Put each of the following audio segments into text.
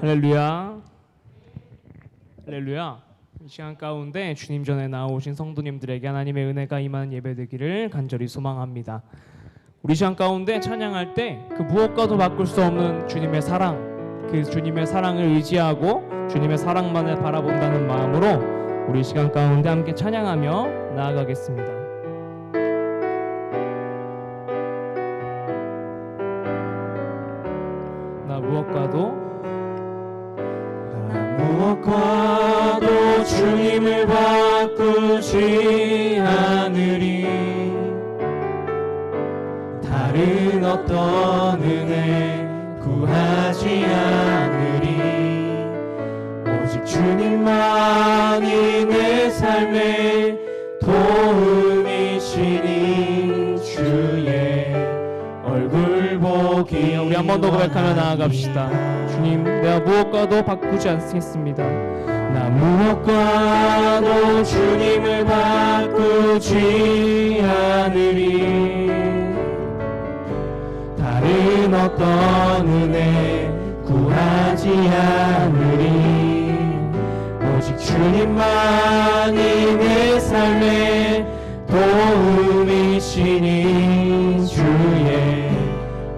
할렐루야. 할렐루야. 이 시간 가운데 주님 전에 나오신 성도님들에게 하나님의 은혜가 임하는 예배되기를 간절히 소망합니다. 우리 시간 가운데 찬양할 때 그 무엇과도 바꿀 수 없는 주님의 사랑, 그 주님의 사랑을 의지하고 주님의 사랑만을 바라본다는 마음으로 우리 시간 가운데 함께 찬양하며 나아가겠습니다. 나 무엇과도 주님을 바꾸지 않으리. 다른 어떤 은혜 구하지 않으리. 오직 주님만이 내 삶의 도움이시니 주의 얼굴 보기. 우리 한 번 더 고백하며 나아갑시다. 주님, 내가 무엇과도 바꾸지 않겠습니다. 나 무엇과도 주님을 바꾸지 않으리. 다른 어떤 은혜 구하지 않으리. 오직 주님만이 내 삶의 도움이시니 주의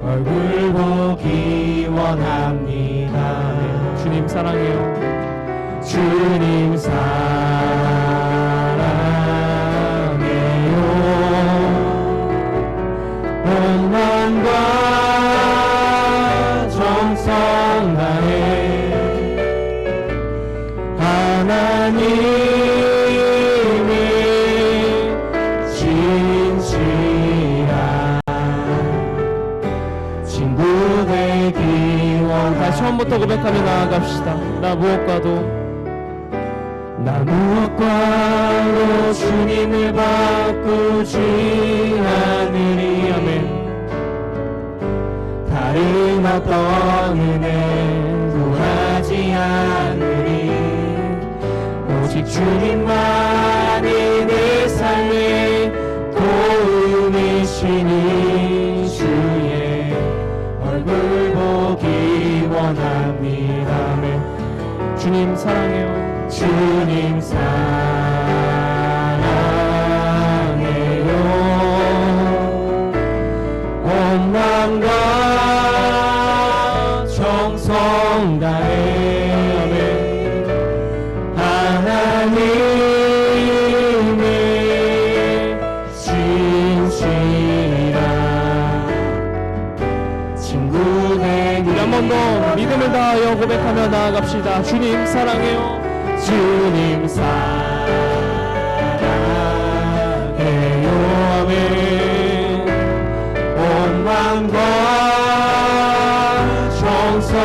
얼굴 보기 원합니다. 주님 사랑해요. 주님 사랑해요. 온 마음과 정성 다해 하나님의 진실한 친구 되기 원. 다시 처음부터 고백하며 나아갑시다. 나 무엇과도 주님을 바꾸지 않으리. 아멘. 다른 어떤 은혜 구하지 않으리. 오직 주님만이 내 삶의 도움이시니 주의 얼굴 보기 원합니다. 아멘. 주님 사랑해요. 주님 사랑해요. 온 마음과 정성 다해 하나님의 진실한 친구 되기. 우리 한 번 더 믿음을 다하여 고백하며 나아갑시다. 주님 사랑해요. 주님 사랑해요. 아멘. 온 마음과 정성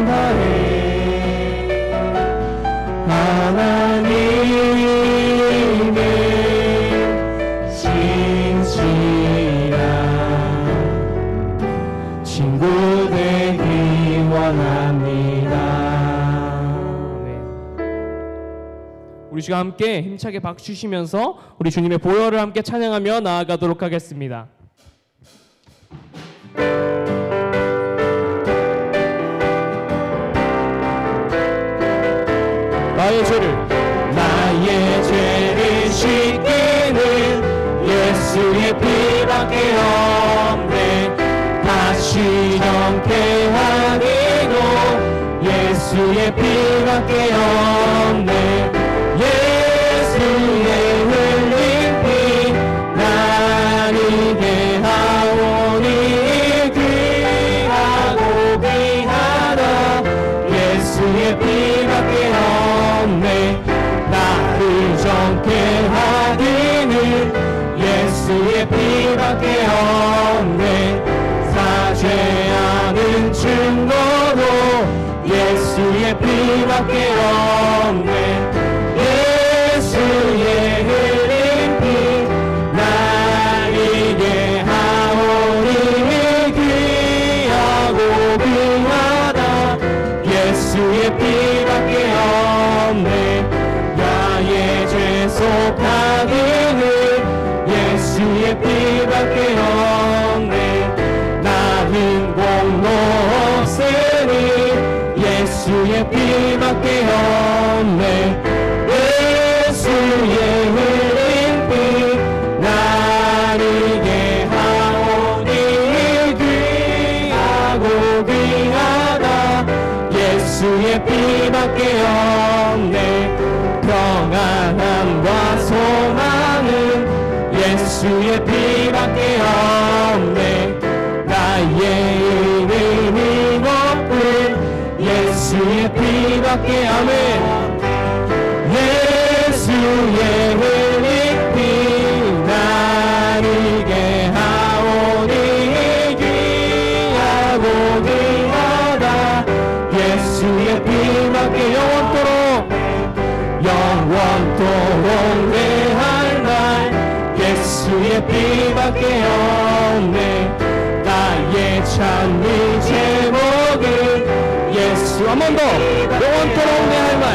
다해 하나님의 진실한 친구 되기 원합니다. 우리 시간 함께 힘차게 박수 치시면서 우리 주님의 보혈을 함께 찬양하며 나아가도록 하겠습니다. 나의 죄를 씻기는 예수의 피밖에 없네. 다시 정케하기도 예수의 피밖에 없네. 예수의 흘린 피 나에게 하오니 귀하고 귀하다. 예수의 피밖에 없네. 나를 정케 하기는 예수의 피밖에 없네. 사죄하는 증거도 예수의 피밖에 없네. 예수의 흘린 피 나에게 하오니 귀하고 귀하다. 예수의 피밖에 없네. 나의 죄 속하기는 예수의 피밖에 없네. 나는 공로 없으니 예수 예수의 피밖에 없네. 예수의 흘린 피 나에게 하오니 귀하고 귀하다. 예수의 피밖에 없네. 평안함과 소망은 예수의 피밖에 없네. 나의 이름이 높은 예수의 피밖에 아멘. 예수의 흘린 피 나에게 하오니 귀하고 귀하다. 예수의 피밖에 영원토록 내 할 말 예수의 피밖에 없네. 나의 찬미 제목은 예수. 한 번 더. 영원토록 내 할 말.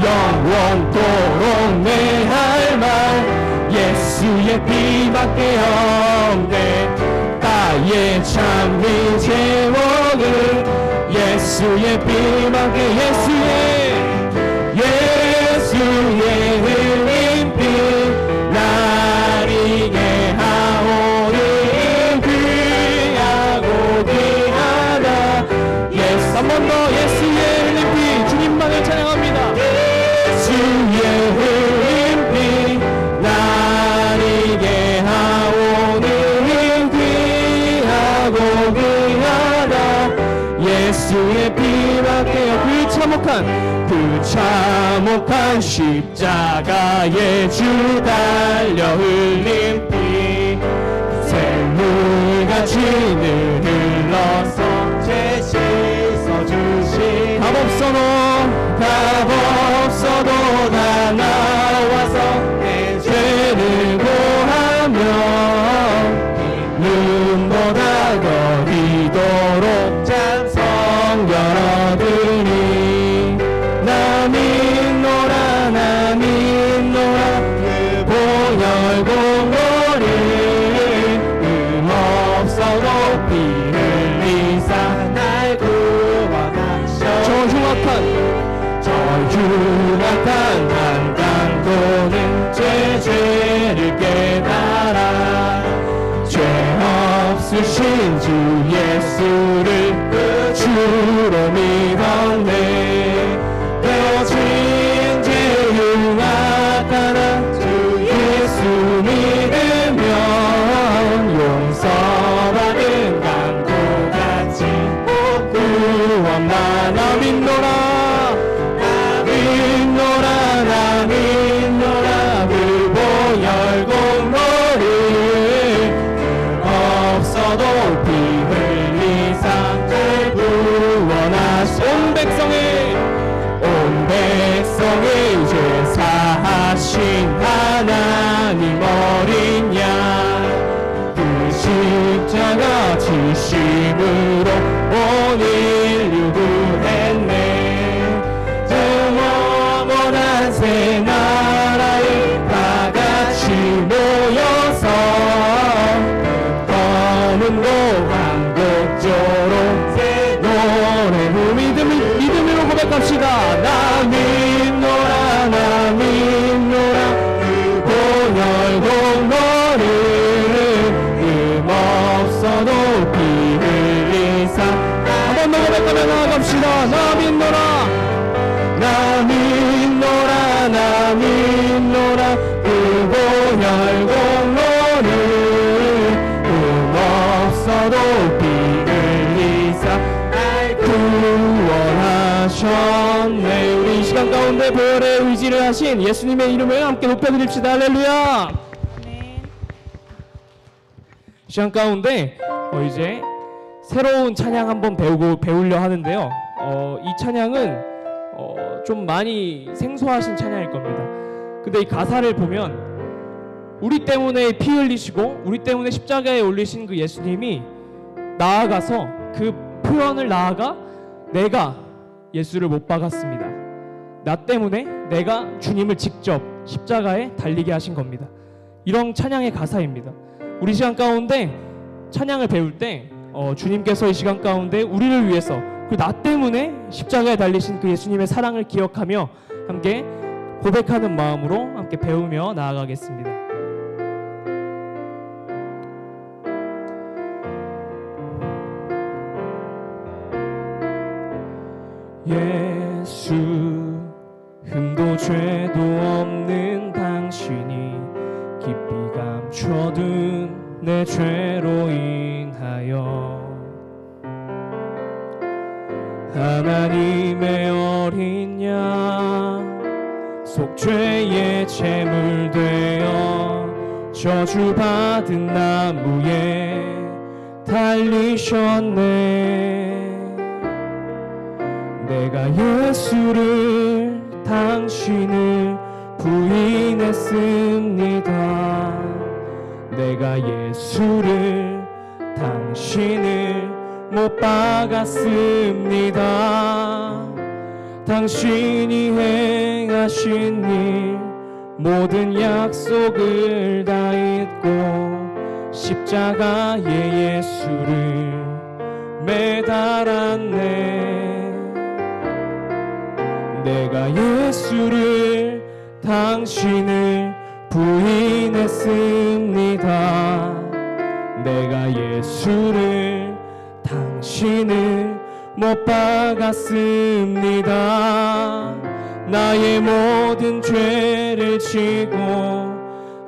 영원토록 내 할 말 예수의 피밖에 없네. 나의 찬미 제목은 예수의 피밖에 예수의 흘린 피 나에게 하오니 귀하고 귀하다. 예수. 한 번 더. 예수의 흘린 피 주님만을 찬양합니다. 예수의 흘린 피 나에게 하오니 귀하고 귀하다. 예수의 피밖에요. 그 참혹한 십자가에 주 달려 흘린 피 샘물같이 늘 흘러서 죄 씻어주신 답 없어도 다 나와서 내 죄를 고하며 눈보다 더 이도록 찬송 열어드니 나 믿노라 그 보혈 공로를 없어도 피 흘리사 날 구원하셔. 저 흉악한 한강도는 죄를 깨달아 죄 없으신 주 예수를 주로 믿었네. 되어진 죄 흉악하나 주 예수 믿으면 용서받은 강도같이 구원만. 나 믿노라 그 보혈 공로를 없어도 피 흘리사 날 구원하신 온 백성의 죄 사하신 하나님 어린 양 그 십자가 지심으로 온 인류 구했네. 영원한 새 나라에 다 같이 모여서 검은고 한곡조로 새 노래 믿음으로 고백합시다. 나 믿노라 그 보혈 공로를 없어도 피 흘리사. 한 번 더 고백하며 나아갑시다. 나 믿노라 그 보혈 공로를 없어도 피 흘리사 날 구원하셨네. 우리 이 시간 가운데 보혈의 의지를 하신 예수님의 이름을 함께 높여드립시다. 할렐루야. 이 시간 가운데 이제 새로운 찬양 한번 배우려 하는데요. 이 찬양은 좀 많이 생소하신 찬양일 겁니다. 근데 이 가사를 보면 우리 때문에 피 흘리시고 우리 때문에 십자가에 올리신 그 예수님이 나아가서 그 표현을 나아가 내가 예수를 못 박았습니다. 나 때문에 내가 주님을 직접 십자가에 달리게 하신 겁니다. 이런 찬양의 가사입니다. 우리 시간 가운데 찬양을 배울 때 주님께서 이 시간 가운데 우리를 위해서 그 나 때문에 십자가에 달리신 그 예수님의 사랑을 기억하며 함께 고백하는 마음으로 함께 배우며 나아가겠습니다. 예수, 흠도 죄도 없는 당신이 깊이 감춰둔 내 죄로 인하여 하나님의 어린 양 속죄의 제물 되어 저주받은 나무에 달리셨네. 내가 예수를 당신을 부인했습니다. 내가 예수를 당신을 못 박았습니다. 당신이 행하신 일 모든 약속을 다 잊고 십자가에 예수를 매달았네. 내가 예수를 당신을 부인했습니다. 내가 예수를 당신을 못 박았습니다. 나의 모든 죄를 지고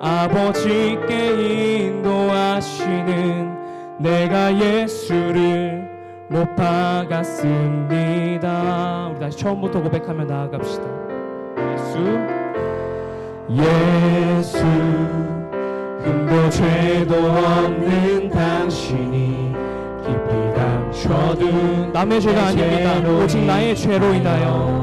아버지께 인도하시는 내가 예수를 못 박았습니다. 우리 다시 처음부터 고백하며 나아갑시다. 예수, 흠도 죄도 없는 당신이 깊이 감춰둔 남의 죄가 아닙니다. 오직 나의 죄로 인하여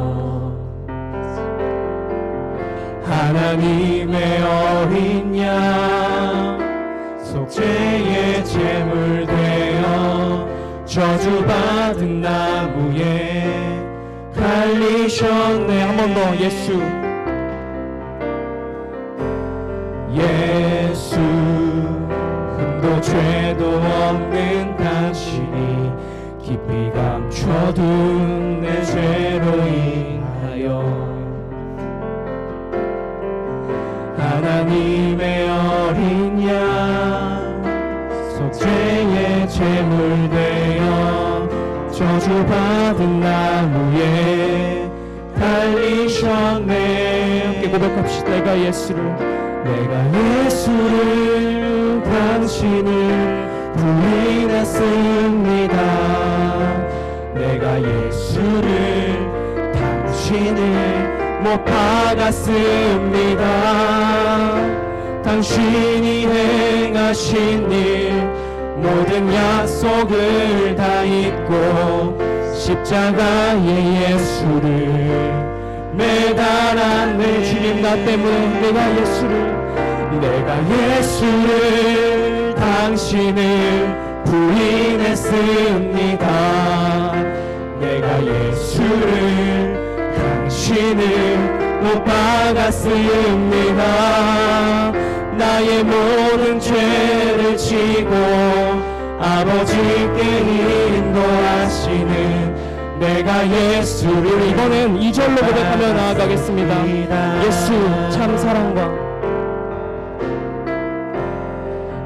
하나님의 어린 양 속죄의 제물 되어 저주받은 나무에 달리셨네. 한 번 더. 예수, 예수, 흠도 죄도 없는 당신이 깊이 감춰둔 내 죄로 인하여 하나님의 어린 양 속죄의 제물 되어 저주받은 나무에 달리셨네. 함께 고백합시다. 내가 예수를 당신을 부인했습니다. 내가 예수를 당신을 못 박았습니다. 당신이 행하신 일 모든 약속을 다 잊고 십자가에 예수를 매달았네. 주님, 나 때문에 내가 예수를 당신을 부인했습니다. 내가 예수를 당신을 못 박았습니다. 나의 모든 죄를 지고 아버지께 인도하시는 내가 예수를 이번엔 2절로 고백하며 나아가겠습니다. 예수 참 사랑과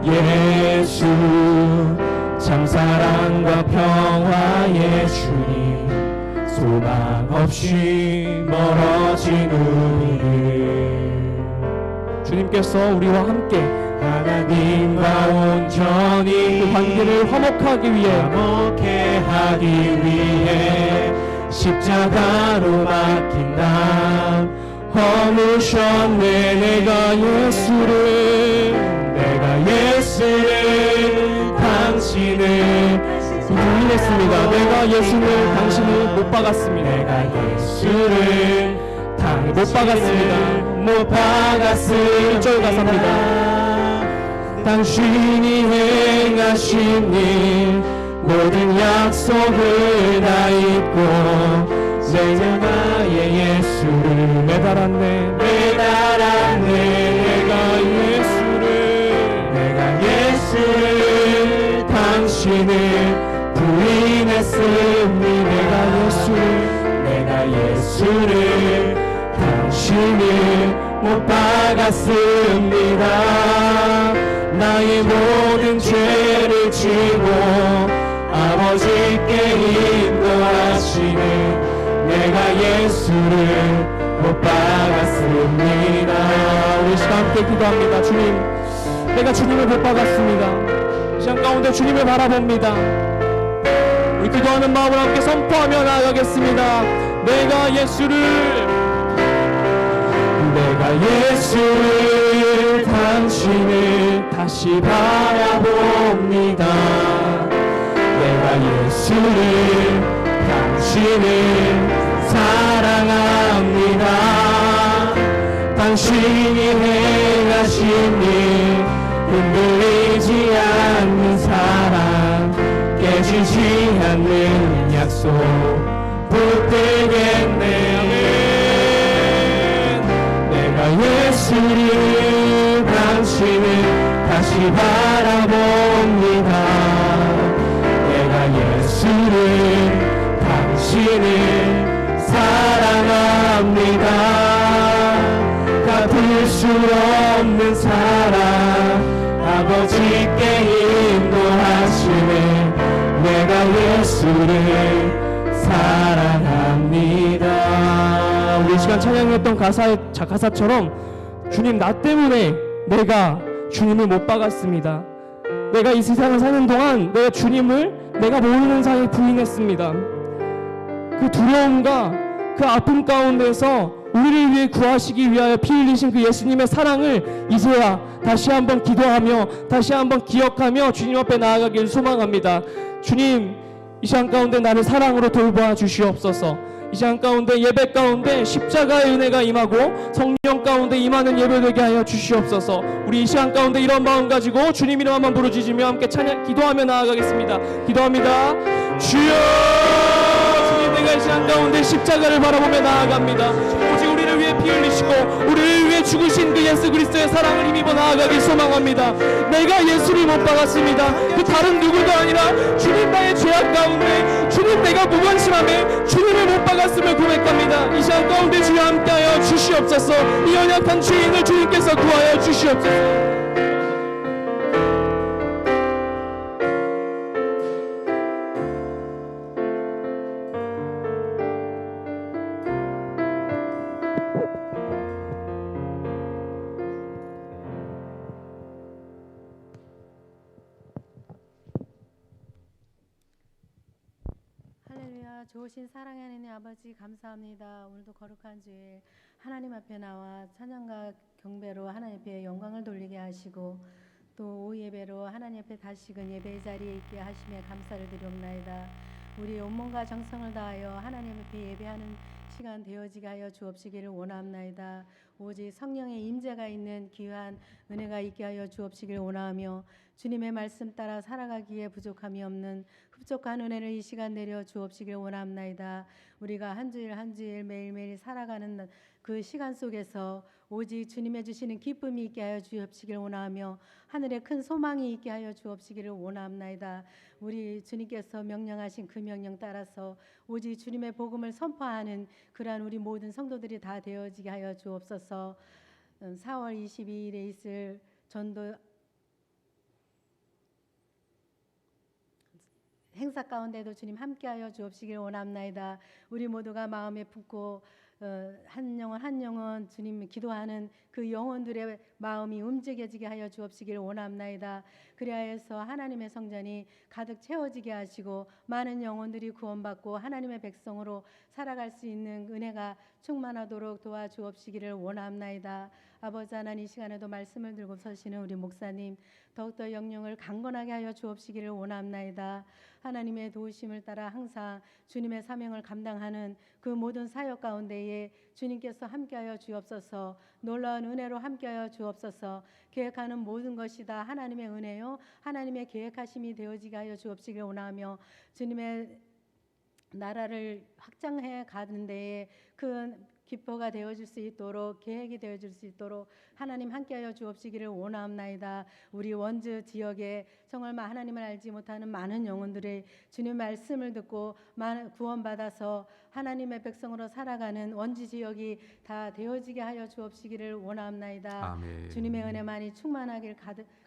예수 참 사랑과 평화의 주님 소망 없이 멀어진 우리를 주님께서 우리와 함께 하나님과 온전히 그 관계를 화목하게 하기 위해 십자가로 박힌 남 허무셨네. 내가 예수를 당신을 부인했습니다. 내가 예수를 당신을 못 박았습니다. 내가 예수를 못 박았습니다. 1절 가사입니다. 당신이 행하신 일 모든 약속을 다 잊고 내가 나의 예수를 매달았네. 내가 예수를 당신을 부인했습니다. 예수를 당신을 못 박았습니다. 나의 모든 죄를 지고 아버지께 인도하시는 내가 예수를 못 박았습니다. 우리 시간 함께 기도합니다. 주님, 내가 주님을 못 박았습니다. 이 시간 가운데 주님을 바라봅니다. 우리 기도하는 마음을 함께 선포하며 나아가겠습니다. 내가 예수를 당신을 다시 바라봅니다. 내가 예수를 당신을 사랑합니다. 당신이 행하신 일 흔들리지 않는 사랑, 깨지지 않는 약속 붙들겠네. 내가 예수를 당신을 다시 바라봅니다. 내가 예수를 당신을 사랑합니다. 갚을 수 없는 사랑, 아버지께 인도하시네. 내가 예수를 사랑합니다. 우리 시간 찬양했던 가사처럼 주님, 나 때문에 내가 주님을 못 박았습니다. 내가 이 세상을 사는 동안 내가 주님을 내가 모르는 사이에 부인했습니다. 그 두려움과 그 아픔 가운데서 우리를 위해 구하시기 위하여 피 흘리신 그 예수님의 사랑을 이제야 다시 한번 기도하며 다시 한번 기억하며 주님 앞에 나아가길 소망합니다. 주님, 이 시간 가운데 나를 사랑으로 돌보아 주시옵소서. 이 시간 가운데 예배 가운데 십자가의 은혜가 임하고 성령 가운데 임하는 예배되게 하여 주시옵소서. 우리 이 시간 가운데 이런 마음 가지고 주님 이름 한번 부르짖으며 함께 찬양 기도하며 나아가겠습니다. 기도합니다. 주여, 주님, 내가 이 시간 가운데 십자가를 바라보며 나아갑니다. 오직 우리를 위해 피 흘리시고 우리를 위해 죽으신 그 예수 그리스도의 사랑을 힘입어 나아가길 소망합니다. 내가 예수를 못 박았습니다. 그 다른 누구도 아니라 주님, 나의 죄악 가운데 주님, 내가 무관심함에 주님을 못 박았음을 고백합니다. 이 시간 가운데 주여 함께하여 주시옵소서. 이 연약한 죄인을 주님께서 구하여 주시옵소서. 할렐루야. 좋으신 사랑의 하나님 아버지, 감사합니다. 오늘도 거룩한 주일 하나님 앞에 나와 찬양과 경배로 하나님 앞에 영광을 돌리게 하시고 또 오후 예배로 하나님 앞에 다시금 예배의 자리에 있게 하심에 감사를 드리옵나이다. 우리 온몸과 정성을 다하여 하나님 앞에 예배하는 시간 되어지게 하여 주옵시기를 원합나이다. 오직 성령의 임재가 있는 귀한 은혜가 있게 하여 주옵시기를 원하며 주님의 말씀 따라 살아가기에 부족함이 없는 흡족한 은혜를 이 시간 내려 주옵시기를 원합나이다. 우리가 한 주일 한 주일 매일매일 살아가는 그 시간 속에서 오직 주님의 주시는 기쁨이 있게 하여 주옵시기를 원하며 하늘에 큰 소망이 있게 하여 주옵시기를 원합나이다. 우리 주님께서 명령하신 그 명령 따라서 오직 주님의 복음을 선포하는 그러한 우리 모든 성도들이 다 되어지게 하여 주옵소서. 4월 22일에 있을 전도 행사 가운데도 주님 함께하여 주옵시기를 원합나이다. 우리 모두가 마음에 품고 한 영혼 주님 기도하는 그 영혼들의 마음이 움직여지게 하여 주옵시기를 원합나이다. 그리하여서 하나님의 성전이 가득 채워지게 하시고 많은 영혼들이 구원받고 하나님의 백성으로 살아갈 수 있는 은혜가 충만하도록 도와주옵시기를 원합나이다. 아버지 하나님, 이 시간에도 말씀을 들고 서시는 우리 목사님 더욱더 영령을 강건하게 하여 주옵시기를 원합나이다. 하나님의 도우심을 따라 항상 주님의 사명을 감당하는 그 모든 사역 가운데에 주님께서 함께하여 주옵소서. 놀라운 은혜로 함께하여 주옵소서. 계획하는 모든 것이 다 하나님의 은혜요 하나님의 계획하심이 되어지게 하여 주옵시기를 원하며 주님의 나라를 확장해 가는 데에 큰 기표가 되어줄 수 있도록, 계획이 되어줄 수 있도록 하나님 함께하여 주옵시기를 원하옵나이다. 우리 원주 지역에 정말 하나님을 알지 못하는 많은 영혼들의 주님 말씀을 듣고 구원받아서 하나님의 백성으로 살아가는 원주 지역이 다 되어지게 하여 주옵시기를 원하옵나이다. 아멘. 주님의 은혜만이 충만하길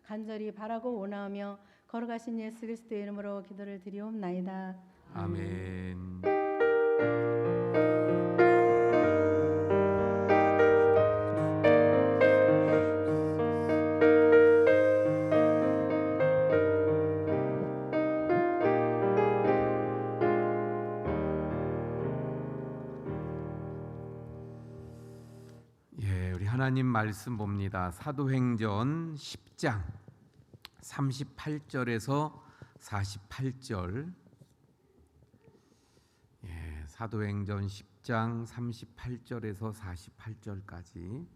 간절히 바라고 원하오며 거룩하신 예수 그리스도의 이름으로 기도를 드리옵나이다. 아멘. 예, 우리 하나님 말씀 봅니다. 사도행전 10장 38절에서 48절. 예, 사도행전 10장 38절에서 48절까지.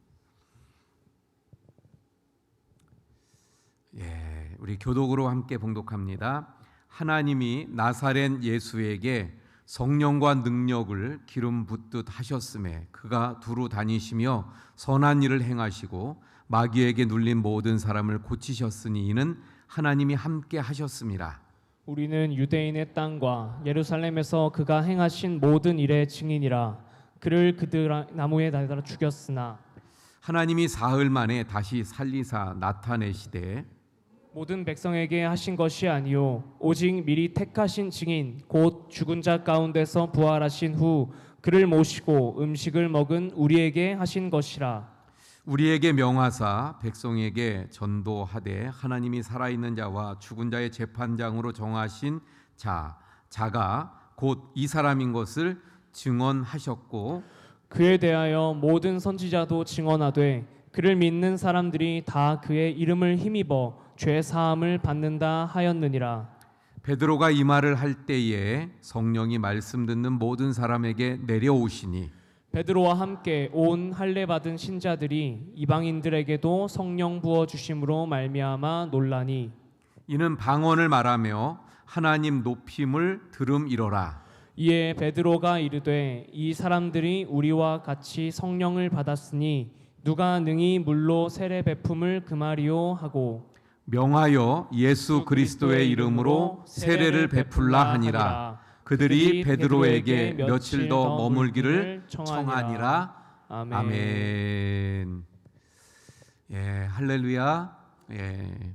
예, 우리 교독으로 함께 봉독합니다. 하나님이 나사렛 예수에게 성령과 능력을 기름 붓듯 하셨음에 그가 두루 다니시며 선한 일을 행하시고 마귀에게 눌린 모든 사람을 고치셨으니 이는 하나님이 함께 하셨습니다. 우리는 유대인의 땅과 예루살렘에서 그가 행하신 모든 일의 증인이라. 그를 그들 나무에 달아 죽였으나 하나님이 사흘 만에 다시 살리사 나타내시되 모든 백성에게 하신 것이 아니요 오직 미리 택하신 증인 곧 죽은 자 가운데서 부활하신 후 그를 모시고 음식을 먹은 우리에게 하신 것이라. 우리에게 명하사 백성에게 전도하되 하나님이 살아있는 자와 죽은 자의 재판장으로 정하신 자가 곧 이 사람인 것을 증언하셨고 그에 대하여 모든 선지자도 증언하되 그를 믿는 사람들이 다 그의 이름을 힘입어 죄 사함을 받는다 하였느니라. 베드로가 이 말을 할 때에 성령이 말씀 듣는 모든 사람에게 내려오시니 베드로와 함께 온 할례 받은 신자들이 이방인들에게도 성령 부어 주심으로 말미암아 놀라니 이는 방언을 말하며 하나님 높임을 들음이러라. 이에 베드로가 이르되 이 사람들이 우리와 같이 성령을 받았으니 누가 능히 물로 세례 베품을 금하리요 하고 명하여 예수 그리스도의 이름으로 세례를 베풀라 하니라. 그들이 베드로에게 며칠 더 머물기를 청하니라. 아멘. 예, 할렐루야. 예.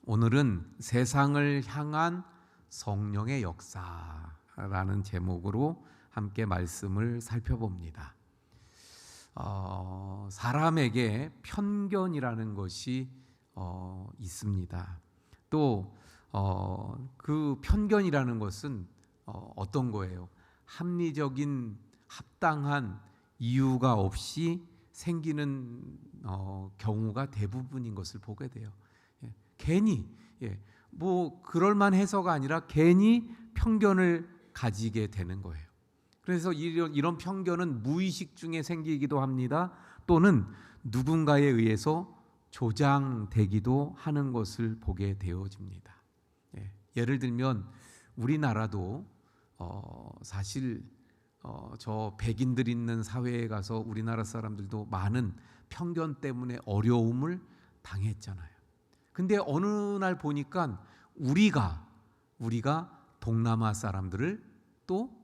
오늘은 세상을 향한 성령의 역사라는 제목으로 함께 말씀을 살펴봅니다. 사람에게 편견이라는 것이 있습니다. 또 그 편견이라는 것은 어떤 거예요? 합리적인 합당한 이유가 없이 생기는 경우가 대부분인 것을 보게 돼요. 예, 괜히 뭐 그럴만 해서가 아니라 괜히 편견을 가지게 되는 거예요. 그래서 이런 편견은 무의식 중에 생기기도 합니다. 또는 누군가에 의해서 조장되기도 하는 것을 보게 되어집니다. 예를 들면 우리나라도 사실 저 백인들 있는 사회에 가서 우리나라 사람들도 많은 편견 때문에 어려움을 당했잖아요. 근데 어느 날 보니까 우리가 동남아 사람들을 또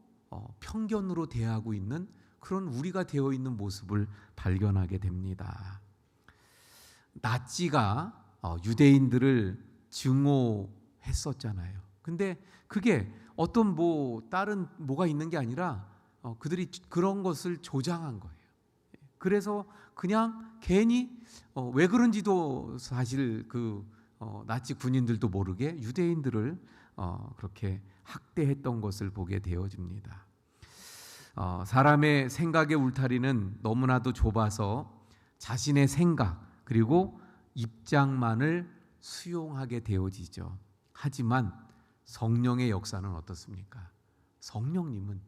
편견으로 대하고 있는 그런 우리가 되어 있는 모습을 발견하게 됩니다. 나치가 유대인들을 증오했었잖아요. 근데 그게 어떤 다른 뭐가 있는 게 아니라 그들이 그런 것을 조장한 거예요. 그래서 그냥 괜히 왜 그런지도 사실 나치 군인들도 모르게 유대인들을 그렇게 학대했던 것을 보게 되어집니다. 사람의 생각의 울타리는 너무나도 좁아서 자신의 생각 그리고 입장만을 수용하게 되어지죠. 하지만 성령의 역사는 어떻습니까? 성령님은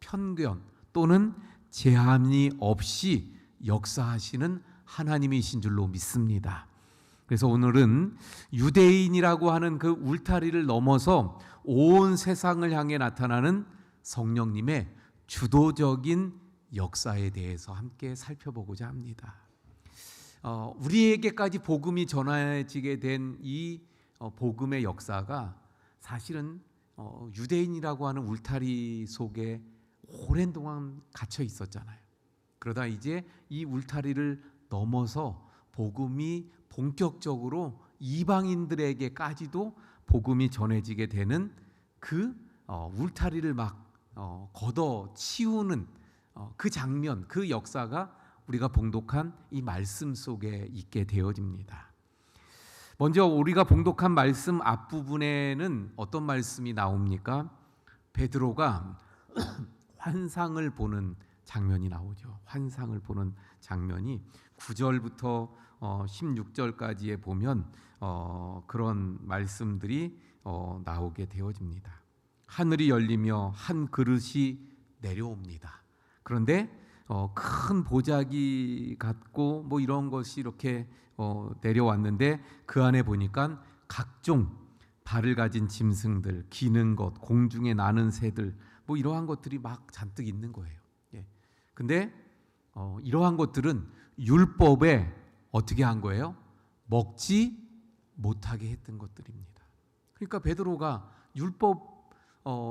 편견 또는 제한이 없이 역사하시는 하나님이신 줄로 믿습니다. 그래서 오늘은 유대인이라고 하는 그 울타리를 넘어서 온 세상을 향해 나타나는 성령님의 주도적인 역사에 대해서 함께 살펴보고자 합니다. 우리에게까지 복음이 전해지게 된 이 복음의 역사가 사실은 유대인이라고 하는 울타리 속에 오랜 동안 갇혀 있었잖아요. 그러다 이제 이 울타리를 넘어서 복음이 본격적으로 이방인들에게까지도 복음이 전해지게 되는 그 울타리를 막 걷어 치우는 그 장면, 그 역사가 우리가 봉독한 이 말씀 속에 있게 되어집니다. 먼저 우리가 봉독한 말씀 앞부분에는 어떤 말씀이 나옵니까? 베드로가 환상을 보는 장면이 나오죠. 환상을 보는 장면이 9절부터 16절까지에 보면 그런 말씀들이 나오게 되어집니다. 하늘이 열리며 한 그릇이 내려옵니다. 그런데 큰 보자기 같고 뭐 이런 것이 이렇게 내려왔는데 그 안에 보니까 각종 발을 가진 짐승들, 기는 것, 공중에 나는 새들 뭐 이러한 것들이 막 잔뜩 있는 거예요. 예. 근데 이러한 것들은 율법에 어떻게 한 거예요? 먹지 못하게 했던 것들입니다. 그러니까 베드로가 율법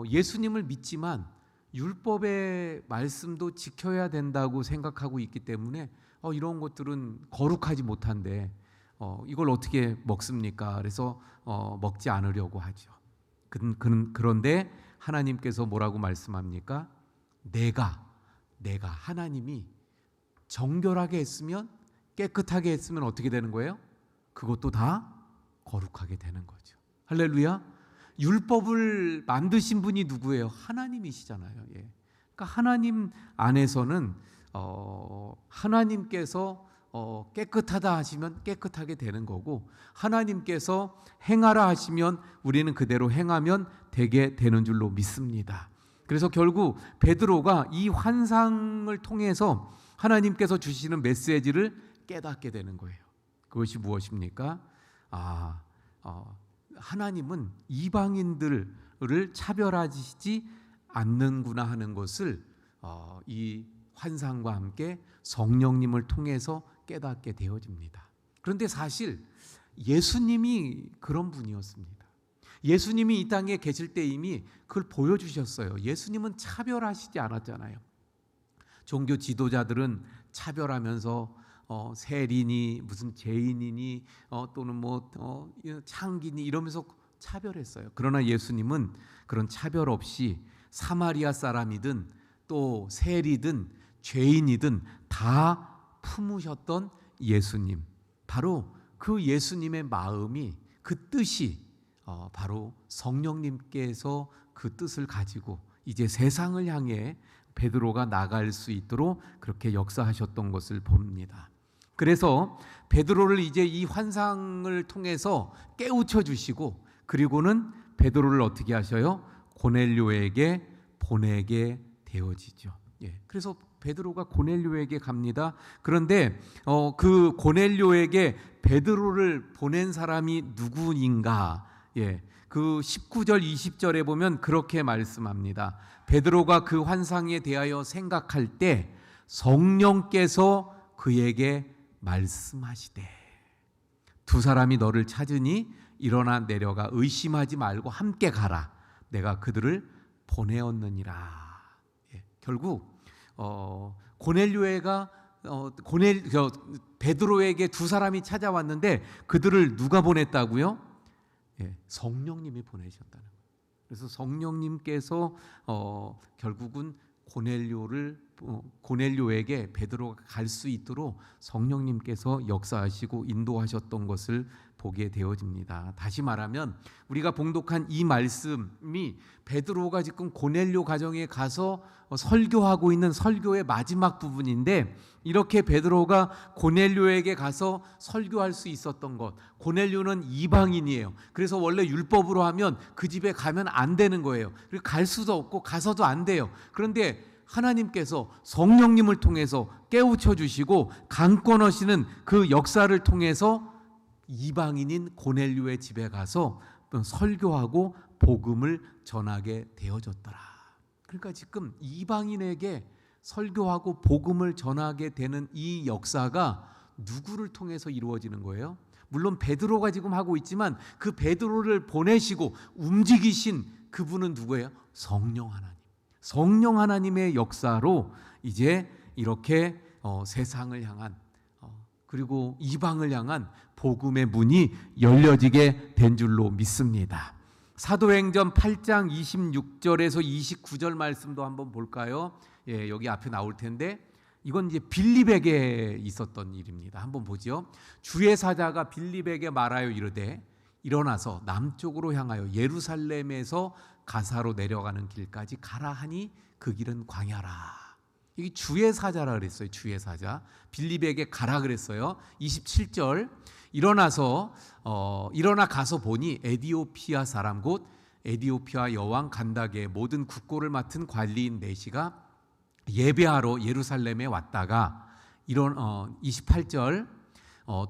예수님을 믿지만 율법의 말씀도 지켜야 된다고 생각하고 있기 때문에 이런 것들은 거룩하지 못한데 이걸 어떻게 먹습니까? 그래서 먹지 않으려고 하죠. 그런데 하나님께서 뭐라고 말씀합니까? 내가 하나님이 정결하게 했으면, 깨끗하게 했으면 어떻게 되는 거예요? 그것도 다 거룩하게 되는 거죠. 할렐루야. 율법을 만드신 분이 누구예요? 하나님이시잖아요. 예. 그러니까 하나님 안에서는 하나님께서 깨끗하다 하시면 깨끗하게 되는 거고, 하나님께서 행하라 하시면 우리는 그대로 행하면 되게 되는 줄로 믿습니다. 그래서 결국 베드로가 이 환상을 통해서 하나님께서 주시는 메시지를 깨닫게 되는 거예요. 그것이 무엇입니까? 하나님은 이방인들을 차별하시지 않는구나 하는 것을 이 환상과 함께 성령님을 통해서 깨닫게 되어집니다. 그런데 사실 예수님이 그런 분이었습니다. 예수님이 이 땅에 계실 때 이미 그걸 보여주셨어요. 예수님은 차별하시지 않았잖아요. 종교 지도자들은 차별하면서 세리니 무슨 죄인이니 또는 뭐 창기니 이러면서 차별했어요. 그러나 예수님은 그런 차별 없이 사마리아 사람이든 또 세리든 죄인이든 다 품으셨던 예수님, 바로 그 예수님의 마음이, 그 뜻이 바로 성령님께서 그 뜻을 가지고 이제 세상을 향해 베드로가 나갈 수 있도록 그렇게 역사하셨던 것을 봅니다. 그래서 베드로를 이제 이 환상을 통해서 깨우쳐 주시고, 그리고는 베드로를 어떻게 하셔요? 고넬료에게 보내게 되어지죠. 예. 그래서 베드로가 고넬료에게 갑니다. 그런데 그 고넬료에게 베드로를 보낸 사람이 누구인가? 예. 그 19절 20절에 보면 그렇게 말씀합니다. 베드로가 그 환상에 대하여 생각할 때 성령께서 그에게 말씀하시되, 두 사람이 너를 찾으니 일어나 내려가 의심하지 말고 함께 가라. 내가 그들을 보내었느니라. 예. 결국 고넬료가 베드로에게 두 사람이 찾아왔는데 그들을 누가 보냈다고요? 예, 성령님이 보내셨다는 거예요. 그래서 성령님께서 결국은 고넬료에게 베드로가 갈 수 있도록 성령님께서 역사하시고 인도하셨던 것을 보게 되어집니다. 다시 말하면 우리가 봉독한 이 말씀이 베드로가 지금 고넬료 가정에 가서 설교하고 있는 설교의 마지막 부분인데, 이렇게 베드로가 고넬료에게 가서 설교할 수 있었던 것, 고넬료는 이방인이에요. 그래서 원래 율법으로 하면 그 집에 가면 안 되는 거예요. 그리고 갈 수도 없고 가서도 안 돼요. 그런데 하나님께서 성령님을 통해서 깨우쳐 주시고 강권하시는 그 역사를 통해서 이방인인 고넬료의 집에 가서 설교하고 복음을 전하게 되어졌더라. 그러니까 지금 이방인에게 설교하고 복음을 전하게 되는 이 역사가 누구를 통해서 이루어지는 거예요? 물론 베드로가 지금 하고 있지만 그 베드로를 보내시고 움직이신 그분은 누구예요? 성령 하나님. 성령 하나님의 역사로 이제 이렇게 세상을 향한 그리고 이방을 향한 복음의 문이 열려지게 된 줄로 믿습니다. 사도행전 8장 26절에서 29절 말씀도 한번 볼까요? 예, 여기 앞에 나올 텐데 이건 이제 빌립에게 있었던 일입니다. 한번 보죠. 주의 사자가 빌립에게 말하여 이르되 일어나서 남쪽으로 향하여 예루살렘에서 가사로 내려가는 길까지 가라 하니 그 길은 광야라. 이게 주의 사자라 그랬어요. 주의 사자. 빌립에게 가라 그랬어요. 27절 일어나 가서 보니 에디오피아 사람 곧 에디오피아 여왕 간다게의 모든 국고를 맡은 관리인 네시가 예배하러 예루살렘에 왔다가 28절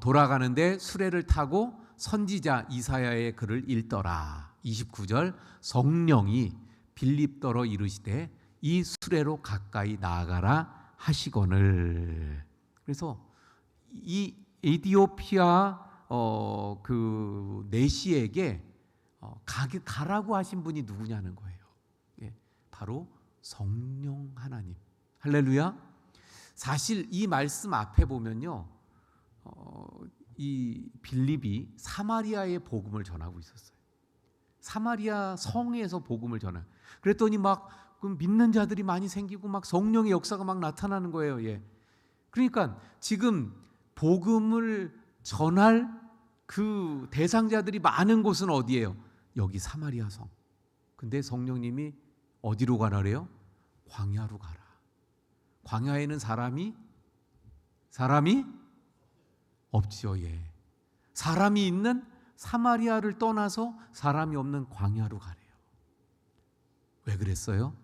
돌아가는데 수레를 타고 선지자 이사야의 글을 읽더라. 29절 성령이 빌립더러 이르시되 이 수레로 가까이 나아가라 하시거늘. 그래서 이 에디오피아 그 네시에게 가라고 하신 분이 누구냐는 거예요. 예, 바로 성령 하나님. 할렐루야. 사실 이 말씀 앞에 보면요, 이 빌립이 사마리아의 복음을 전하고 있었어요. 사마리아 성에서 복음을 전해. 그랬더니 막 믿는 자들이 많이 생기고 막 성령의 역사가 막 나타나는 거예요. 예. 그러니까 지금 복음을 전할 그 대상자들이 많은 곳은 어디예요? 여기 사마리아 성. 근데 성령님이 어디로 가라래요? 광야로 가라. 광야에는 사람이 없지요. 예. 사람이 있는 사마리아를 떠나서 사람이 없는 광야로 가래요. 왜 그랬어요?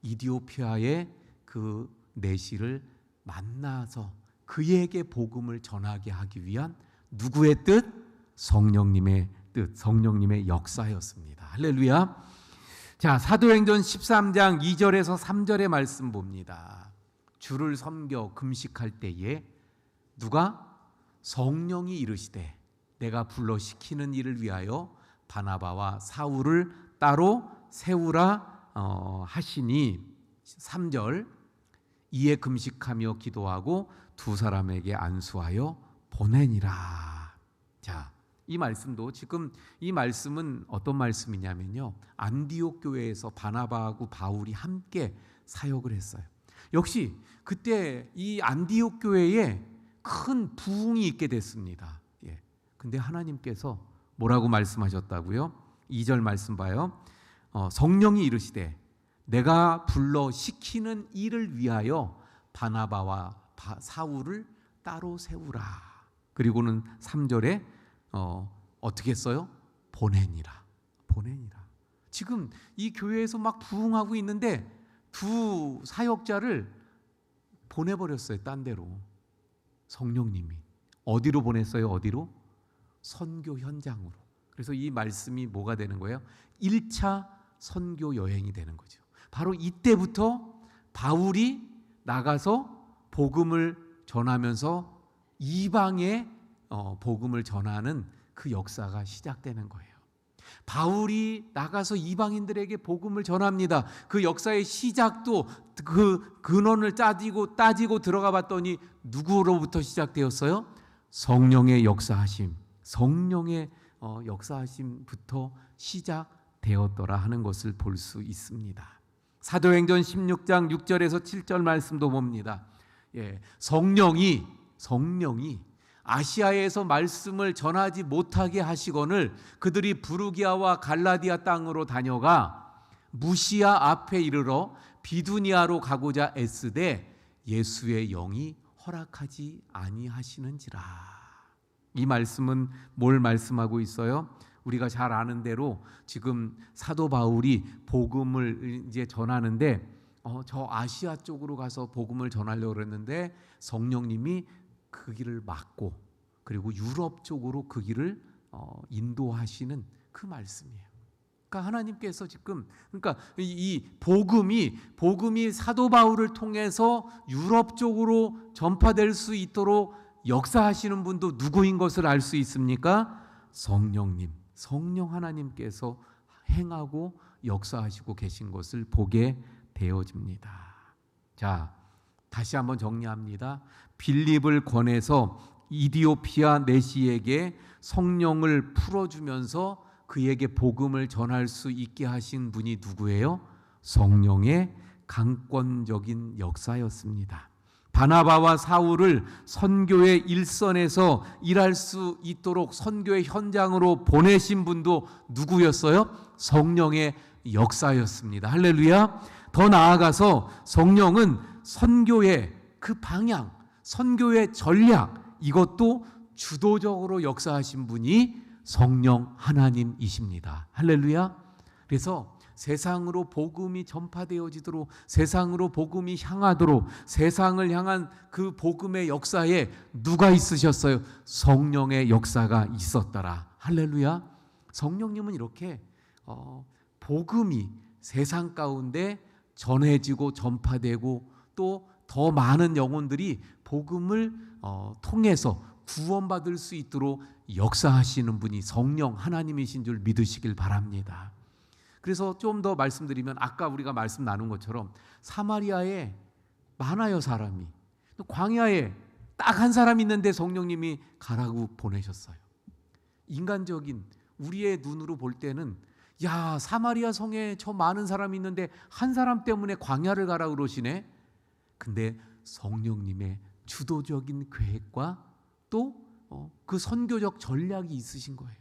이디오피아의 그 내시를 만나서 그에게 복음을 전하게 하기 위한 누구의 뜻? 성령님의 뜻, 성령님의 역사였습니다. 할렐루야. 자, 사도행전 13장 2절에서 3절의 말씀 봅니다. 주를 섬겨 금식할 때에 누가? 성령이 이르시되 내가 불러 시키는 일을 위하여 바나바와 사울을 따로 세우라 하시니 3절 이에 금식하며 기도하고 두 사람에게 안수하여 보내니라. 자, 이 말씀도 지금 이 말씀은 어떤 말씀이냐면요, 안디옥 교회에서 바나바하고 바울이 함께 사역을 했어요. 역시 그때 이 안디옥 교회에 큰 부흥이 있게 됐습니다. 예. 근데 하나님께서 뭐라고 말씀하셨다고요? 2절 말씀 봐요. 성령이 이르시되 내가 불러 시키는 일을 위하여 바나바와 사울을 따로 세우라. 그리고는 3절에 어떻게 했어요? 보내니라. 지금 이 교회에서 막 부흥하고 있는데 두 사역자를 보내버렸어요. 딴 데로. 성령님이 어디로 보냈어요? 어디로? 선교 현장으로. 그래서 이 말씀이 뭐가 되는 거예요? 1차 선교 여행이 되는 거죠. 바로 이때부터 바울이 나가서 복음을 전하면서 이방에 복음을 전하는 그 역사가 시작되는 거예요. 바울이 나가서 이방인들에게 복음을 전합니다. 그 역사의 시작도 그 근원을 따지고 들어가 봤더니 누구로부터 시작되었어요? 성령의 역사하심, 성령의 역사하심부터 시작되었더라 하는 것을 볼 수 있습니다. 사도행전 16장 6절에서 7절 말씀도 봅니다. 예, 성령이 아시아에서 말씀을 전하지 못하게 하시거늘 그들이 부르기아와 갈라디아 땅으로 다녀가 무시아 앞에 이르러 비두니아로 가고자 애쓰되 예수의 영이 허락하지 아니하시는지라. 이 말씀은 뭘 말씀하고 있어요? 우리가 잘 아는 대로 지금 사도 바울이 복음을 이제 전하는데 저 아시아 쪽으로 가서 복음을 전하려고 그랬는데 성령님이 그 길을 막고 그리고 유럽 쪽으로 그 길을 인도하시는 그 말씀이에요. 그러니까 하나님께서 지금 그러니까 이 복음이 사도 바울을 통해서 유럽 쪽으로 전파될 수 있도록 역사하시는 분도 누구인 것을 알 수 있습니까? 성령님, 성령 하나님께서 행하고 역사하시고 계신 것을 보게 되어집니다. 자, 다시 한번 정리합니다. 빌립을 권해서 이디오피아 내시에게 성령을 풀어주면서 그에게 복음을 전할 수 있게 하신 분이 누구예요? 성령의 강권적인 역사였습니다. 바나바와 사울을 선교의 일선에서 일할 수 있도록 선교의 현장으로 보내신 분도 누구였어요? 성령의 역사였습니다. 할렐루야. 더 나아가서 성령은 선교의 그 방향, 선교의 전략, 이것도 주도적으로 역사하신 분이 성령 하나님이십니다. 할렐루야. 그래서 세상으로 복음이 전파되어지도록, 세상으로 복음이 향하도록, 세상을 향한 그 복음의 역사에 누가 있으셨어요? 성령의 역사가 있었더라. 할렐루야. 성령님은 이렇게 복음이 세상 가운데 전해지고 전파되고 또 더 많은 영혼들이 복음을 통해서 구원받을 수 있도록 역사하시는 분이 성령 하나님이신 줄 믿으시길 바랍니다. 그래서 좀 더 말씀드리면 아까 우리가 말씀 나눈 것처럼 사마리아에 많아요, 사람이. 광야에 딱 한 사람 있는데 성령님이 가라고 보내셨어요. 인간적인 우리의 눈으로 볼 때는 야, 사마리아 성에 저 많은 사람이 있는데 한 사람 때문에 광야를 가라 그러시네. 근데 성령님의 주도적인 계획과 또 그 선교적 전략이 있으신 거예요.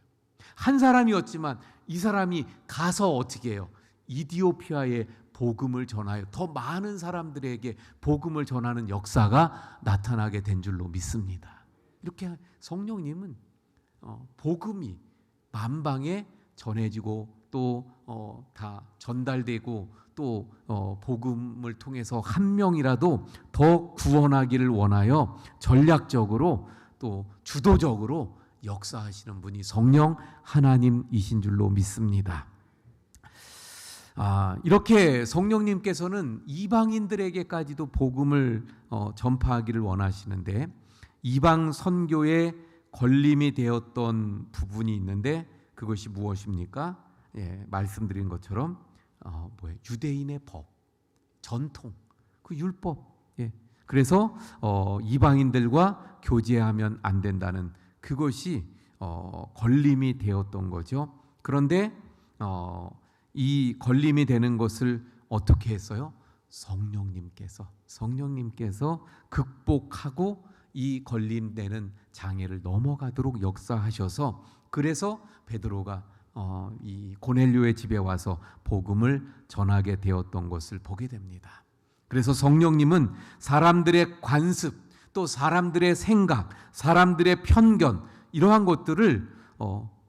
한 사람이었지만 이 사람이 가서 어떻게 해요? 이디오피아에 복음을 전하여 더 많은 사람들에게 복음을 전하는 역사가 나타나게 된 줄로 믿습니다. 이렇게 성령님은 복음이 만방에 전해지고 또 다 전달되고 또 복음을 통해서 한 명이라도 더 구원하기를 원하여 전략적으로 또 주도적으로 역사하시는 분이 성령 하나님이신 줄로 믿습니다. 이렇게 성령님께서는 이방인들에게까지도 복음을 전파하기를 원하시는데 이방 선교에 걸림이 되었던 부분이 있는데 그것이 무엇입니까? 말씀드린 것처럼 유대인의 법, 전통, 그 율법. 그래서 이방인들과 교제하면 안 된다는 그것이 걸림이 되었던 거죠. 그런데 이 걸림이 되는 것을 어떻게 했어요? 성령님께서 극복하고 이 걸림되는 장애를 넘어가도록 역사하셔서 그래서 베드로가 이 고넬료의 집에 와서 복음을 전하게 되었던 것을 보게 됩니다. 그래서 성령님은 사람들의 관습, 또 사람들의 생각, 사람들의 편견 이러한 것들을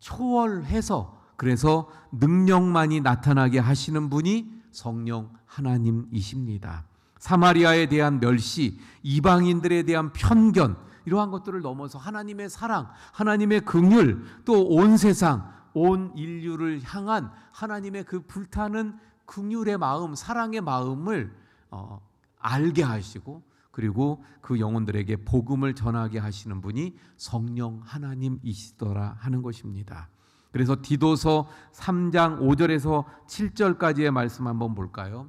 초월해서 그래서 능력만이 나타나게 하시는 분이 성령 하나님이십니다. 사마리아에 대한 멸시, 이방인들에 대한 편견 이러한 것들을 넘어서 하나님의 사랑, 하나님의 긍휼, 또 온 세상, 온 인류를 향한 하나님의 그 불타는 긍휼의 마음, 사랑의 마음을 알게 하시고 그리고 그 영혼들에게 복음을 전하게 하시는 분이 성령 하나님이시더라 하는 것입니다. 그래서 디도서 3장 5절에서 7절까지의 말씀 한번 볼까요?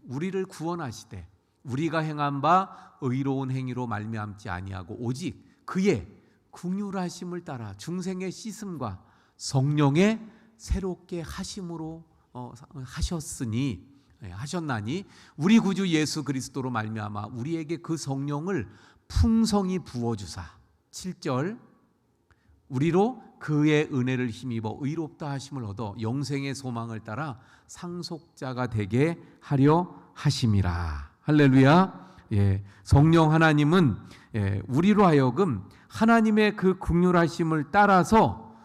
우리를 구원하시되 우리가 행한 바 의로운 행위로 말미암지 아니하고 오직 그의 긍휼하심을 따라 중생의 씻음과 성령의 새롭게 하심으로 하셨나니 우리 구주 예수 그리스도로 말미암아 우리에게 그 성령을 풍성히 부어주사 7절 우리로 그의 은혜를 힘입어 의롭다 하심을 얻어 영생의 소망을 따라 상속자가 되게 하려 하심이라. 할렐루야. 성령 하나님은 우리로 하여금 하나님의 그 긍휼하심을 따라서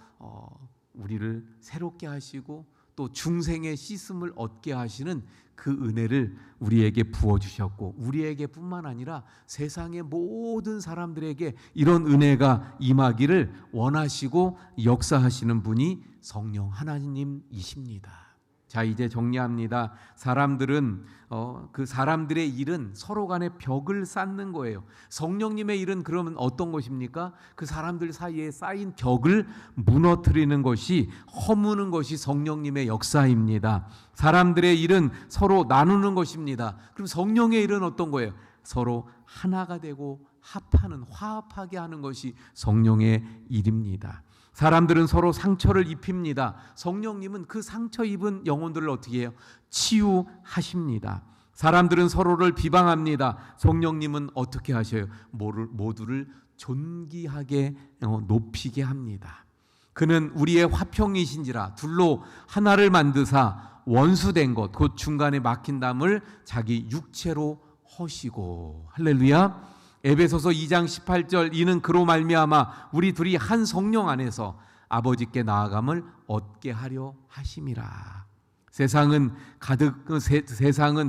우리를 새롭게 하시고 또 중생의 씻음을 얻게 하시는 그 은혜를 우리에게 부어주셨고, 우리에게뿐만 아니라 세상의 모든 사람들에게 이런 은혜가 임하기를 원하시고 역사하시는 분이 성령 하나님이십니다. 자, 이제 정리합니다. 사람들은 그 사람들의 일은 서로 간에 벽을 쌓는 거예요. 성령님의 일은 그러면 어떤 것입니까? 그 사람들 사이에 쌓인 벽을 무너뜨리는 것이, 허무는 것이 성령님의 역사입니다. 사람들의 일은 서로 나누는 것입니다. 그럼 성령의 일은 어떤 거예요? 서로 하나가 되고 합하는, 화합하게 하는 것이 성령의 일입니다. 사람들은 서로 상처를 입힙니다. 성령님은 그 상처 입은 영혼들을 어떻게 해요? 치유하십니다. 사람들은 서로를 비방합니다. 성령님은 어떻게 하셔요? 모두를 존귀하게 높이게 합니다. 그는 우리의 화평이신지라 둘로 하나를 만드사 원수된 것 곧 중간에 막힌 담을 자기 육체로 허시고. 할렐루야. 에베소서 2장 18절, 이는 그로 말미암아 우리 둘이 한 성령 안에서 아버지께 나아감을 얻게 하려 하심이라. 세상은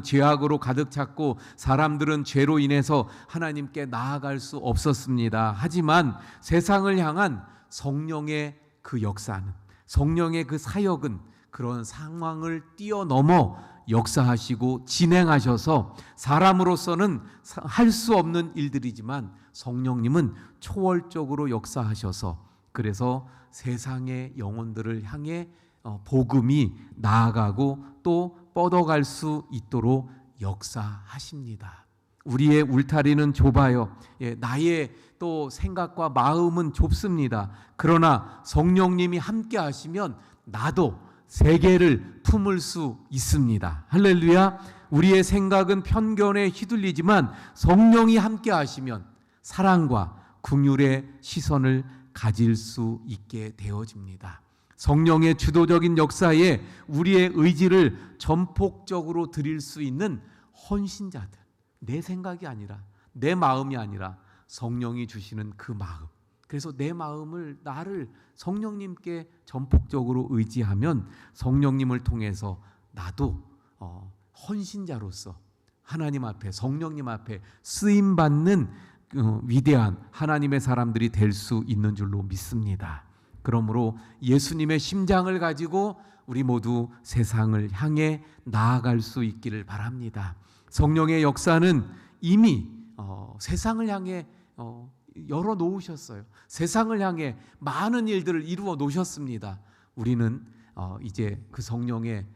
죄악으로 가득 찼고 사람들은 죄로 인해서 하나님께 나아갈 수 없었습니다. 하지만 세상을 향한 성령의 그 역사는, 성령의 그 사역은 그런 상황을 뛰어넘어 역사하시고 진행하셔서 사람으로서는 할 수 없는 일들이지만 성령님은 초월적으로 역사하셔서, 그래서 세상의 영혼들을 향해 복음이 나아가고 또 뻗어갈 수 있도록 역사하십니다. 우리의 울타리는 좁아요. 나의 또 생각과 마음은 좁습니다. 그러나 성령님이 함께 하시면 나도 세계를 품을 수 있습니다. 할렐루야. 우리의 생각은 편견에 휘둘리지만 성령이 함께 하시면 사랑과 긍휼의 시선을 가질 수 있게 되어집니다. 성령의 주도적인 역사에 우리의 의지를 전폭적으로 드릴 수 있는 헌신자들, 내 생각이 아니라, 내 마음이 아니라 성령이 주시는 그 마음, 그래서 내 마음을, 나를 성령님께 전폭적으로 의지하면 성령님을 통해서 나도 헌신자로서 하나님 앞에, 성령님 앞에 쓰임받는 위대한 하나님의 사람들이 될 수 있는 줄로 믿습니다. 그러므로 예수님의 심장을 가지고 우리 모두 세상을 향해 나아갈 수 있기를 바랍니다. 성령의 역사는 이미 세상을 향해 열어 놓으셨어요. 세상을 향해 많은 일들을 이루어 놓으셨습니다. 우리는 이제 그 성령의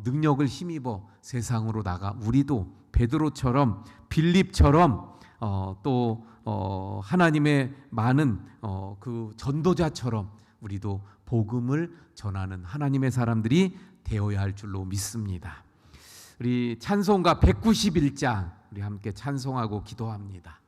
능력을 힘입어 세상으로 나가, 우리도 베드로처럼, 빌립처럼 또 하나님의 많은 그 전도자처럼 우리도 복음을 전하는 하나님의 사람들이 되어야 할 줄로 믿습니다. 우리 찬송가 191장 우리 함께 찬송하고 기도합니다.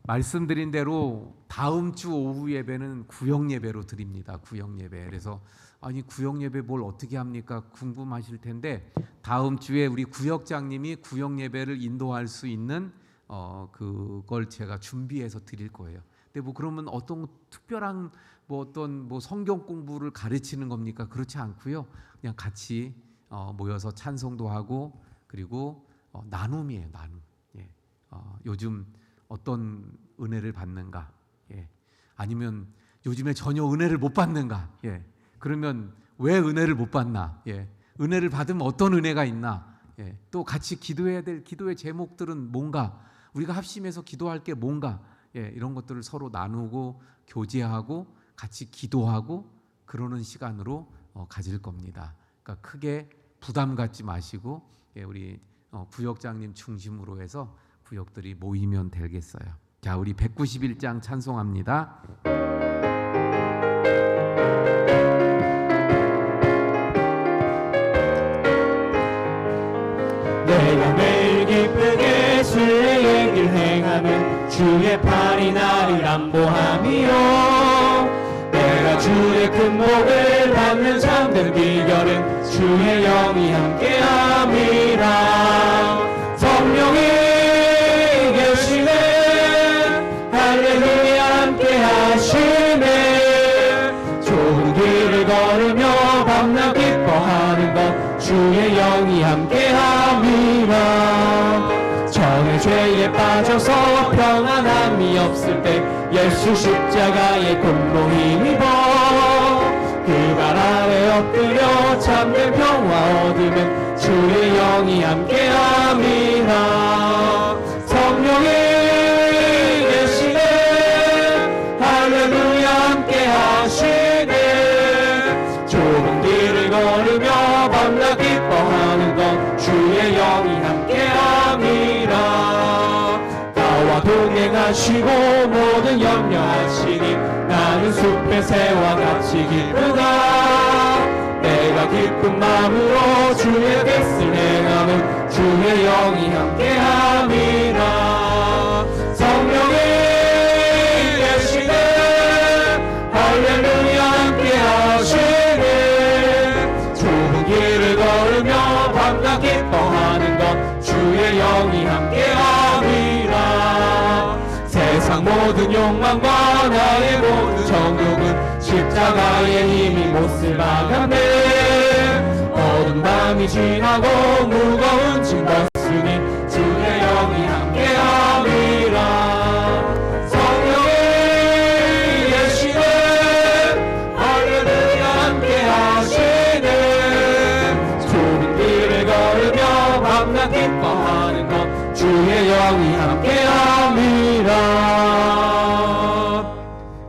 말씀드린 대로 다음 주 오후 예배는 구역 예배로 드립니다. 구역 예배. 그래서 아니 구역 예배 뭘 어떻게 합니까? 궁금하실 텐데 다음 주에 우리 구역장님이 구역 예배를 인도할 수 있는 그걸 제가 준비해서 드릴 거예요. 근데 뭐 그러면 어떤 특별한 어떤 성경 공부를 가르치는 겁니까? 그렇지 않고요. 그냥 같이 모여서 찬송도 하고 그리고 나눔이에요. 나눔. 예. 요즘 어떤 은혜를 받는가? 예. 아니면 요즘에 전혀 은혜를 못 받는가? 예. 그러면 왜 은혜를 못 받나? 예. 은혜를 받으면 어떤 은혜가 있나? 예. 또 같이 기도해야 될 기도의 제목들은 뭔가? 우리가 합심해서 기도할 게 뭔가? 예. 이런 것들을 서로 나누고 교제하고 같이 기도하고 그러는 시간으로 가질 겁니다. 그러니까 크게 부담 갖지 마시고 우리 구역장님 중심으로 해서 구역들이 모이면 되겠어요. 자, 우리 191장 찬송합니다. 내가 매일 기쁘게 주의 얘기를 행하면 주의 팔이 나를 안보함이요 내가 주의 큰 복을 받는 참된 비결은 주의 영이 함께함이라 성령이 계시네 할렐루야 영이 함께함이라. 전에 죄에 빠져서 평안함이 없을 때 예수 십자가에 공로 힘입어 그 발 아래 엎드려 참된 평화 얻으면 주의 영이 함께함이라. 성령이 계시네 할렐루야 함께하시네. 좁은 길을 걸으며 밤낮 기뻐하는 건 주의 영이 함께함이라. 나와 동행하시고 모든 염려하시니 나는 숲의 새와 같이 기쁘다. 내가 기쁜 마음으로 주의 뜻을 행하는 주의 영이 함께함이라. 성령이 계시네 할렐루야 함께하시네. 좁은 길을 걸으며 밤낮 기뻐하는 것 주의 영이 함께함이라. 세상 모든 욕망과 나의 모든 정욕은 십자가의 힘이 못을 막았네. 어두운 밤이 지나고 무거운 짐 벗으니 주의 영이 함께함이라. 성령이 계시네 할렐루야 함께하시네. 좁은 길을 걸으며 밤낮 기뻐하는 것 주의 영이 함께함이라.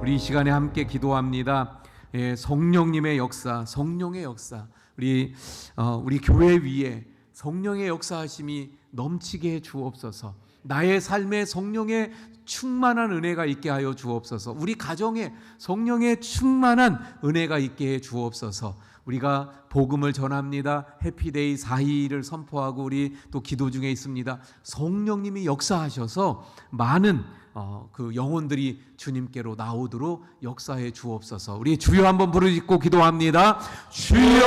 우리 이 시간에 함께 기도합니다. 성령님의 역사, 성령의 역사, 우리 교회 위에 성령의 역사하심이 넘치게 해 주옵소서. 나의 삶에 성령의 충만한 은혜가 있게 하여 주옵소서. 우리 가정에 성령의 충만한 은혜가 있게 해 주옵소서. 우리가 복음을 전합니다. 해피데이 4일을 선포하고 우리 또 기도 중에 있습니다. 성령님이 역사하셔서 많은 그 영혼들이 주님께로 나오도록 역사해 주옵소서. 우리 주여 한번 부르짖고 기도합니다. 주여,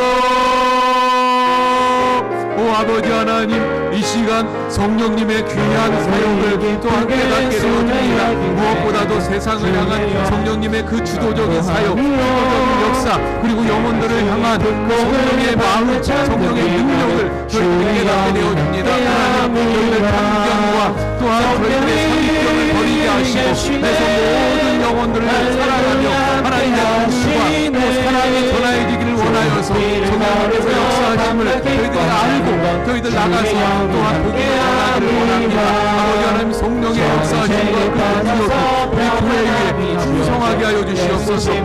오 아버지 하나님, 이 시간 성령님의 귀한 사역을 또한 깨닫게 되어줍니다. 무엇보다도 세상을 향한 성령님의 그 주도적인 사역, 주도적인 역사, 그리고 영혼들을 향한 성령의 마음, 성령의 능력을 저희들이 깨닫게 되어줍니다. 하나님, 저희들 편견과 또한 저희들의 선입견을 버리게 하시고 그래서 모든 영혼들을 사랑하며 하나님의 공과 또 사랑이 전하여지기를 원하여서 성령님께서 역사하심을 저희들이 알고 저희들 나가서 또한 복음을 전하기를 원합니다. 아버지 하나님, 성령의 역사하심과 그 능력을 우리 교회 위에 충성하게 하여 주시옵소서. 그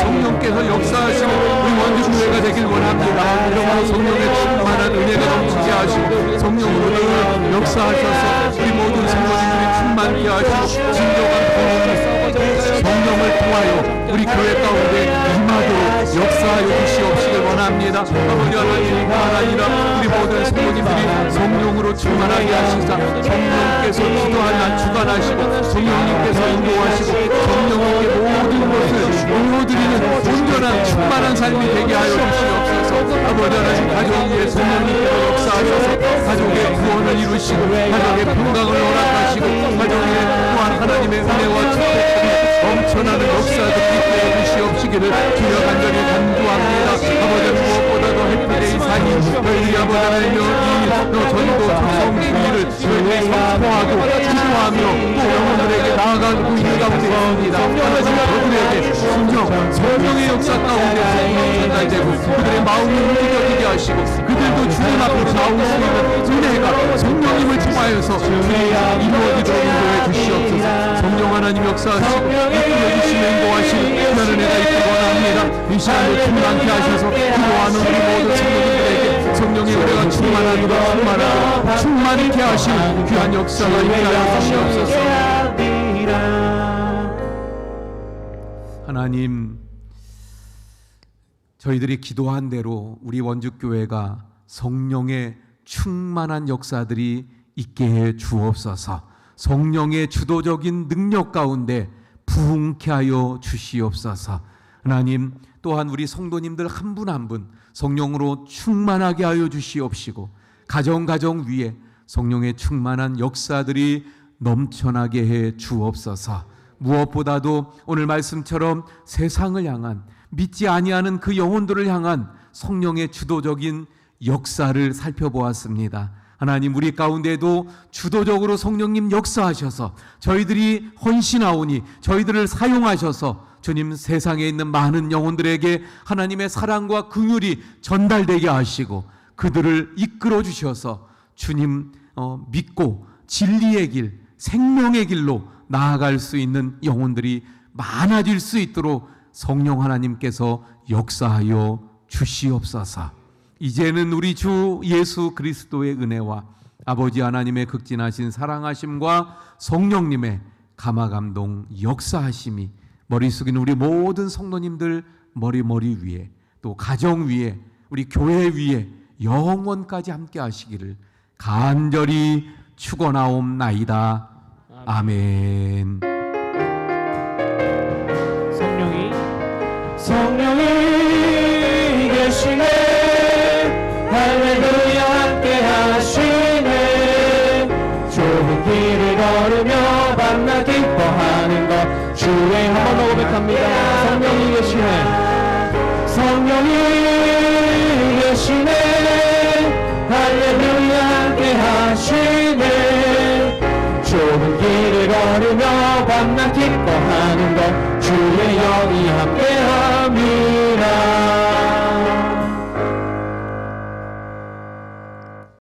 성령께서 역사하시고 우리 원주교회가 되길 원합니다. 이러므로 성령의 충만한 은혜가 넘치게 하시고 성령으로 늘 역사하셔서 우리 모든 성도님들이 충만케 하시고 진정한 성령을 통하여 우리 교회 가운데 임하도록 역사하여 주시옵시길 원합니다. 아버지 하나님, 아니라 우리 모든 성도님들이 성령으로 충만하게 하시사 성령께서 기도하나 주관하시고 성령님께서 인도하시고 성령님께 모든 것을 보여드리는 온전한 충만한 삶이 되게 하여 주시옵소서. 아버지 하나님, 가족 위에 성령님께서 역사하셔서 가족의 구원을 이루시고 가족의 평강을 허락하시고 가족에 또한 하나님의 은혜와 축복이 넘쳐나는 역사들이 있게 해주시옵시기를 주여 간절히 간구합니다. 아버지, 무엇보다도 해피데이 4일 저희들이 아버지 하나님 이 전도 특성 주의를 저희들이 선포하고 기도하며 또 영혼들에게 나아가고 있는 가운데 있습니다. 하나님, 저들에게 순정 성령의 역사 가운데 성령 전달되고 그들의 마음을 움직여지게 하시고 그들도 주님 앞으로 나올 수 있는 은혜가 성령님을 통하여서 이루어지도록 인도해 주시옵소서. 성령 하나님 역사하시고 이끌어 주시며 인도하시는 그런 은혜가 있기 원합니다. 이 시간도 충만케 하셔서 기도하는 우리 모든 성도님들에게 성령의 은혜가 충만하도록 충만케 하시는 귀한 역사가 있게 하여 주시옵소서. 하나님, 저희들이 기도한 대로 우리 원주교회가 성령의 충만한 역사들이 있게 해 주옵소서. 성령의 주도적인 능력 가운데 부흥케 하여 주시옵소서. 하나님, 또한 우리 성도님들 한 분 한 분 성령으로 충만하게 하여 주시옵시고 가정 위에 성령의 충만한 역사들이 넘쳐나게 해 주옵소서. 무엇보다도 오늘 말씀처럼 세상을 향한 믿지 아니하는 그 영혼들을 향한 성령의 주도적인 역사를 살펴보았습니다. 하나님, 우리 가운데도 주도적으로 성령님 역사하셔서 저희들이 헌신하오니 저희들을 사용하셔서 주님, 세상에 있는 많은 영혼들에게 하나님의 사랑과 긍휼이 전달되게 하시고 그들을 이끌어 주셔서 주님 믿고 진리의 길, 생명의 길로 나아갈 수 있는 영혼들이 많아질 수 있도록 성령 하나님께서 역사하여 주시옵소서. 이제는 우리 주 예수 그리스도의 은혜와 아버지 하나님의 극진하신 사랑하심과 성령님의 감화감동 역사하심이 머리 숙인 우리 모든 성도님들 머리 위에, 또 가정 위에, 우리 교회 위에 영원까지 함께 하시기를 간절히 축원하옵나이다. 아멘. 성령이 계시네. 할렐루야, 함께 하시네. 좁은 길을 걸으며 밤낮 기뻐하는 것 주의 한번 고백합니다. 성령이 계시네. 성령이 계시네.